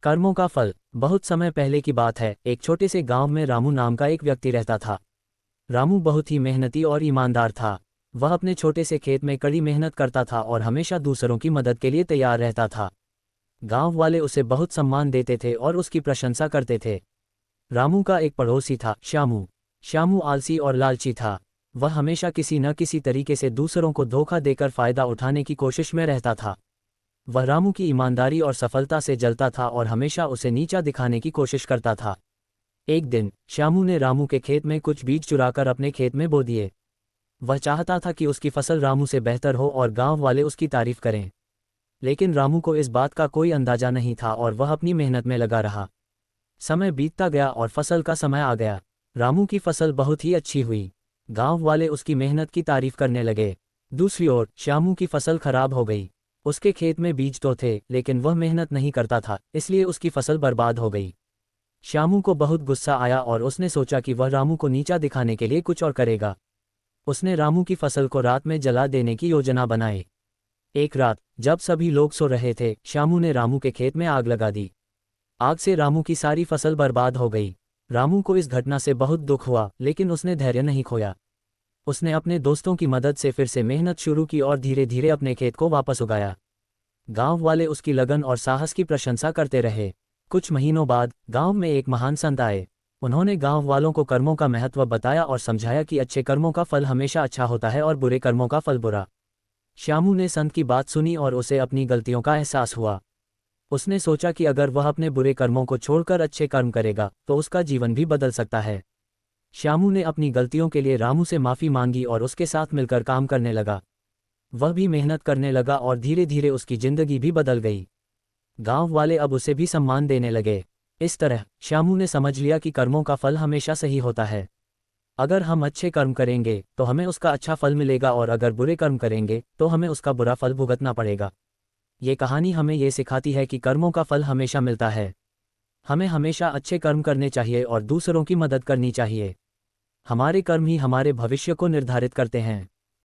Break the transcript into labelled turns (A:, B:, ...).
A: कर्मों का फल। बहुत समय पहले की बात है, एक छोटे से गांव में रामू नाम का एक व्यक्ति रहता था। रामू बहुत ही मेहनती और ईमानदार था। वह अपने छोटे से खेत में कड़ी मेहनत करता था और हमेशा दूसरों की मदद के लिए तैयार रहता था। गांव वाले उसे बहुत सम्मान देते थे और उसकी प्रशंसा करते थे। रामू का एक पड़ोसी था, श्यामू। श्यामू आलसी और लालची था। वह हमेशा किसी न किसी तरीके से दूसरों को धोखा देकर फायदा उठाने की कोशिश में रहता था। वह रामू की ईमानदारी और सफलता से जलता था और हमेशा उसे नीचा दिखाने की कोशिश करता था। एक दिन श्यामू ने रामू के खेत में कुछ बीज चुराकर अपने खेत में बो दिए। वह चाहता था कि उसकी फसल रामू से बेहतर हो और गांव वाले उसकी तारीफ करें। लेकिन रामू को इस बात का कोई अंदाजा नहीं था और वह अपनी मेहनत में लगा रहा। समय बीतता गया और फसल का समय आ गया। रामू की फसल बहुत ही अच्छी हुई। गांव वाले उसकी मेहनत की तारीफ करने लगे। दूसरी ओर श्यामू की फसल खराब हो गई। उसके खेत में बीज तो थे, लेकिन वह मेहनत नहीं करता था, इसलिए उसकी फसल बर्बाद हो गई। श्यामू को बहुत गुस्सा आया और उसने सोचा कि वह रामू को नीचा दिखाने के लिए कुछ और करेगा। उसने रामू की फसल को रात में जला देने की योजना बनाई। एक रात जब सभी लोग सो रहे थे, श्यामू ने रामू के खेत में आग लगा दी। आग से रामू की सारी फसल बर्बाद हो गई। रामू को इस घटना से बहुत दुख हुआ, लेकिन उसने धैर्य नहीं खोया। उसने अपने दोस्तों की मदद से फिर से मेहनत शुरू की और धीरे धीरे अपने खेत को वापस उगाया। गांव वाले उसकी लगन और साहस की प्रशंसा करते रहे। कुछ महीनों बाद गांव में एक महान संत आए। उन्होंने गांव वालों को कर्मों का महत्व बताया और समझाया कि अच्छे कर्मों का फल हमेशा अच्छा होता है और बुरे कर्मों का फल बुरा। श्यामू ने संत की बात सुनी और उसे अपनी गलतियों का एहसास हुआ। उसने सोचा कि अगर वह अपने बुरे कर्मों को छोड़कर अच्छे कर्म करेगा तो उसका जीवन भी बदल सकता है। श्यामू ने अपनी गलतियों के लिए रामू से माफ़ी मांगी और उसके साथ मिलकर काम करने लगा। वह भी मेहनत करने लगा और धीरे धीरे उसकी जिंदगी भी बदल गई। गांव वाले अब उसे भी सम्मान देने लगे। इस तरह श्यामू ने समझ लिया कि कर्मों का फल हमेशा सही होता है। अगर हम अच्छे कर्म करेंगे तो हमें उसका अच्छा फल मिलेगा और अगर बुरे कर्म करेंगे तो हमें उसका बुरा फल भुगतना पड़ेगा। ये कहानी हमें ये सिखाती है कि कर्मों का फल हमेशा मिलता है। हमें हमेशा अच्छे कर्म करने चाहिए और दूसरों की मदद करनी चाहिए। हमारे कर्म ही हमारे भविष्य को निर्धारित करते हैं।